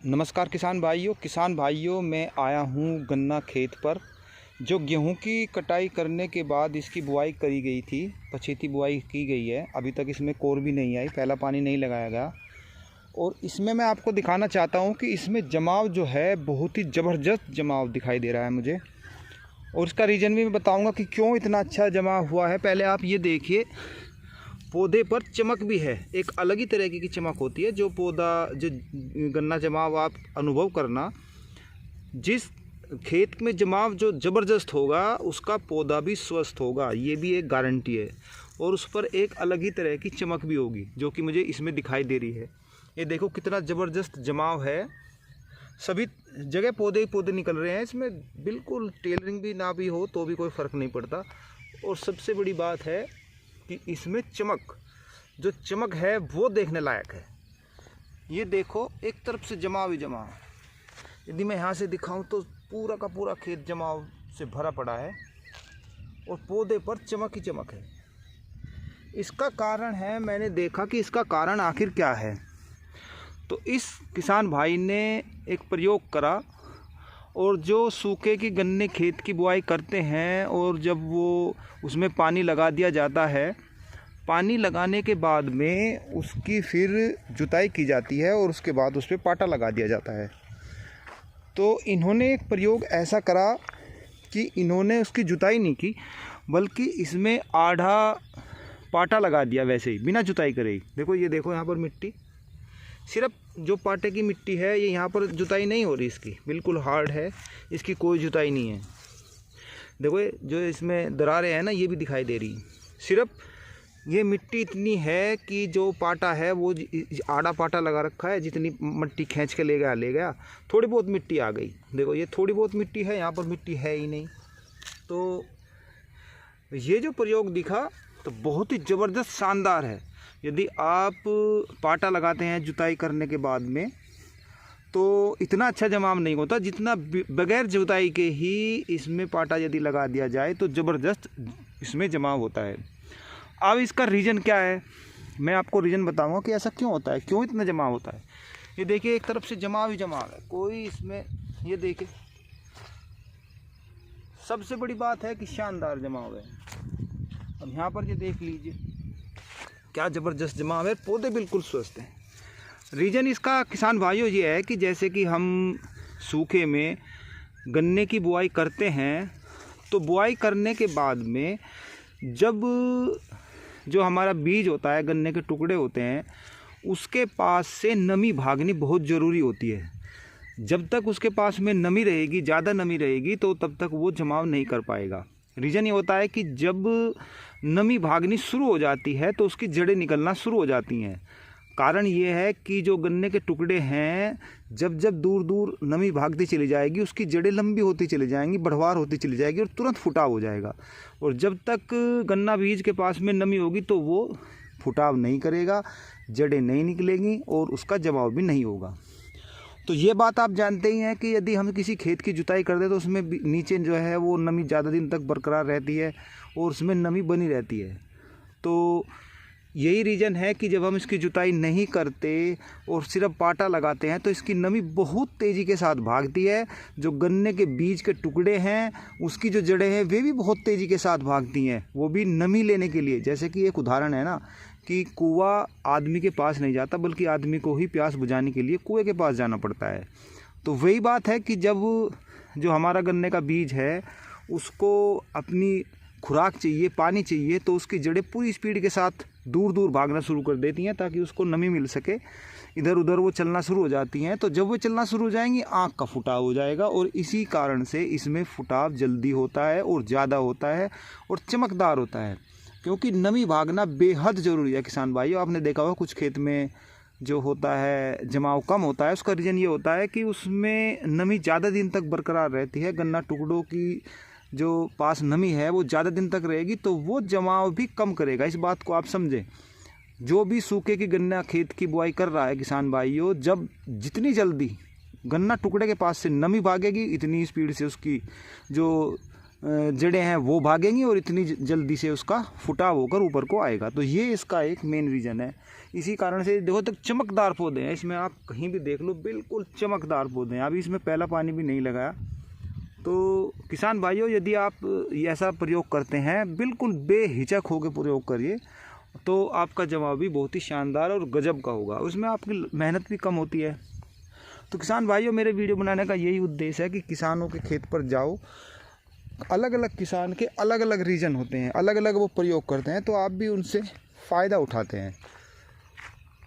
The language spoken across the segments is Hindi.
नमस्कार किसान भाइयों, मैं आया हूँ गन्ना खेत पर। जो गेहूं की कटाई करने के बाद इसकी बुआई करी गई थी, पछेती बुआई की गई है। अभी तक इसमें कोर भी नहीं आई, पहला पानी नहीं लगाया गया। और इसमें मैं आपको दिखाना चाहता हूँ कि इसमें जमाव जो है बहुत ही ज़बरदस्त जमाव दिखाई दे रहा है मुझे। और इसका रीज़न भी मैं बताऊँगा कि क्यों इतना अच्छा जमाव हुआ है। पहले आप ये देखिए, पौधे पर चमक भी है, एक अलग ही तरह की चमक होती है। जो पौधा जो गन्ना जमाव आप अनुभव करना, जिस खेत में जमाव जो ज़बरदस्त होगा उसका पौधा भी स्वस्थ होगा, ये भी एक गारंटी है। और उस पर एक अलग ही तरह की चमक भी होगी, जो कि मुझे इसमें दिखाई दे रही है। ये देखो कितना ज़बरदस्त जमाव है, सभी जगह पौधे ही पौधे निकल रहे हैं इसमें। बिल्कुल टेलरिंग भी ना भी हो तो भी कोई फ़र्क नहीं पड़ता। और सबसे बड़ी बात है कि इसमें जो चमक है वो देखने लायक है। ये देखो, एक तरफ से जमाव ही जमाव। यदि मैं यहाँ से दिखाऊं तो पूरा का पूरा खेत जमाव से भरा पड़ा है और पौधे पर चमक ही चमक है। इसका कारण है, मैंने देखा कि इसका कारण आखिर क्या है। तो इस किसान भाई ने एक प्रयोग करा, और जो सूखे की गन्ने खेत की बुआई करते हैं और जब वो उसमें पानी लगा दिया जाता है, पानी लगाने के बाद में उसकी फिर जुताई की जाती है और उसके बाद उस पर पाटा लगा दिया जाता है। तो इन्होंने एक प्रयोग ऐसा करा कि इन्होंने उसकी जुताई नहीं की, बल्कि इसमें आधा पाटा लगा दिया वैसे ही, बिना जुताई करे ही। देखो, ये देखो यहाँ पर मिट्टी, सिर्फ जो पाटे की मिट्टी है, ये यहाँ पर जुताई नहीं हो रही इसकी, बिल्कुल हार्ड है, इसकी कोई जुताई नहीं है। देखो जो इसमें दरारें हैं ना, ये भी दिखाई दे रही। सिर्फ ये मिट्टी इतनी है कि जो पाटा है वो आड़ा पाटा लगा रखा है, जितनी मिट्टी खींच के ले गया, थोड़ी बहुत मिट्टी आ गई। देखो ये थोड़ी बहुत मिट्टी है, यहाँ पर मिट्टी है ही नहीं। तो ये जो प्रयोग दिखा तो बहुत ही ज़बरदस्त शानदार है। यदि आप पाटा लगाते हैं जुताई करने के बाद में, तो इतना अच्छा जमाव नहीं होता जितना बगैर जुताई के ही इसमें पाटा यदि लगा दिया जाए तो ज़बरदस्त इसमें जमाव होता है। अब इसका रीज़न क्या है, मैं आपको रीज़न बताऊंगा कि ऐसा क्यों होता है, क्यों इतना जमाव होता है। ये देखिए, एक तरफ से जमाव ही जमाव है, कोई इसमें, ये देखिए, सबसे बड़ी बात है कि शानदार जमाव है। अब यहाँ पर ये देख लीजिए क्या ज़बरदस्त जमाव है, पौधे बिल्कुल स्वस्थ हैं। रीज़न इसका किसान भाइयों ये है कि जैसे कि हम सूखे में गन्ने की बुआई करते हैं, तो बुआई करने के बाद में जब जो हमारा बीज होता है, गन्ने के टुकड़े होते हैं, उसके पास से नमी भागनी बहुत ज़रूरी होती है। जब तक उसके पास में नमी रहेगी, ज़्यादा नमी रहेगी, तो तब तक वो जमाव नहीं कर पाएगा। रीज़न ये होता है कि जब नमी भागनी शुरू हो जाती है तो उसकी जड़ें निकलना शुरू हो जाती हैं। कारण ये है कि जो गन्ने के टुकड़े हैं, जब जब दूर दूर नमी भागती चली जाएगी, उसकी जड़ें लंबी होती चली जाएंगी, बढ़वार होती चली जाएगी और तुरंत फुटाव हो जाएगा। और जब तक गन्ना बीज के पास में नमी होगी तो वो फुटाव नहीं करेगा, जड़ें नहीं निकलेंगी और उसका जमाव भी नहीं होगा। तो ये बात आप जानते ही हैं कि यदि हम किसी खेत की जुताई कर दें तो उसमें नीचे जो है वो नमी ज़्यादा दिन तक बरकरार रहती है और उसमें नमी बनी रहती है। तो यही रीज़न है कि जब हम इसकी जुताई नहीं करते और सिर्फ पाटा लगाते हैं तो इसकी नमी बहुत तेज़ी के साथ भागती है। जो गन्ने के बीज के टुकड़े हैं, उसकी जो जड़ें हैं, वे भी बहुत तेज़ी के साथ भागती हैं, वो भी नमी लेने के लिए। जैसे कि एक उदाहरण है ना, कि कुआं आदमी के पास नहीं जाता, बल्कि आदमी को ही प्यास बुझाने के लिए कुएं के पास जाना पड़ता है। तो वही बात है कि जब जो हमारा गन्ने का बीज है, उसको अपनी खुराक चाहिए, पानी चाहिए, तो उसकी जड़ें पूरी स्पीड के साथ दूर दूर भागना शुरू कर देती हैं ताकि उसको नमी मिल सके। इधर उधर वो चलना शुरू हो जाती हैं। तो जब वो चलना शुरू हो जाएंगी, आँख का फुटाव हो जाएगा, और इसी कारण से इसमें फुटाव जल्दी होता है और ज़्यादा होता है और चमकदार होता है। क्योंकि नमी भागना बेहद ज़रूरी है किसान भाइयों। आपने देखा होगा कुछ खेत में जो होता है जमाव कम होता है, उसका रीज़न ये होता है कि उसमें नमी ज़्यादा दिन तक बरकरार रहती है। गन्ना टुकड़ों की जो पास नमी है वो ज़्यादा दिन तक रहेगी, तो वो जमाव भी कम करेगा। इस बात को आप समझें। जो भी सूखे की गन्ना खेत की बुआई कर रहा है किसान भाइयों, जब जितनी जल्दी गन्ना टुकड़े के पास से नमी भागेगी, इतनी स्पीड से उसकी जो जड़ें हैं वो भागेंगी और इतनी जल्दी से उसका फुटाव होकर ऊपर को आएगा। तो ये इसका एक मेन रीज़न है। इसी कारण से देखो तक चमकदार पौधे हैं, इसमें आप कहीं भी देख लो बिल्कुल चमकदार पौधे हैं। अभी इसमें पहला पानी भी नहीं लगाया। तो किसान भाइयों, यदि आप ऐसा प्रयोग करते हैं बिल्कुल बेहिचक होकर प्रयोग करिए, तो आपका जवाब भी बहुत ही शानदार और गजब का होगा। उसमें आपकी मेहनत भी कम होती है। तो किसान भाइयों, मेरे वीडियो बनाने का यही उद्देश्य है कि किसानों के खेत पर जाओ। अलग अलग किसान के अलग अलग रीजन होते हैं, अलग अलग वो प्रयोग करते हैं, तो आप भी उनसे फ़ायदा उठाते हैं।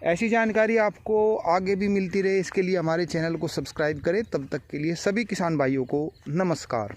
ऐसी जानकारी आपको आगे भी मिलती रहे, इसके लिए हमारे चैनल को सब्सक्राइब करें। तब तक के लिए सभी किसान भाइयों को नमस्कार।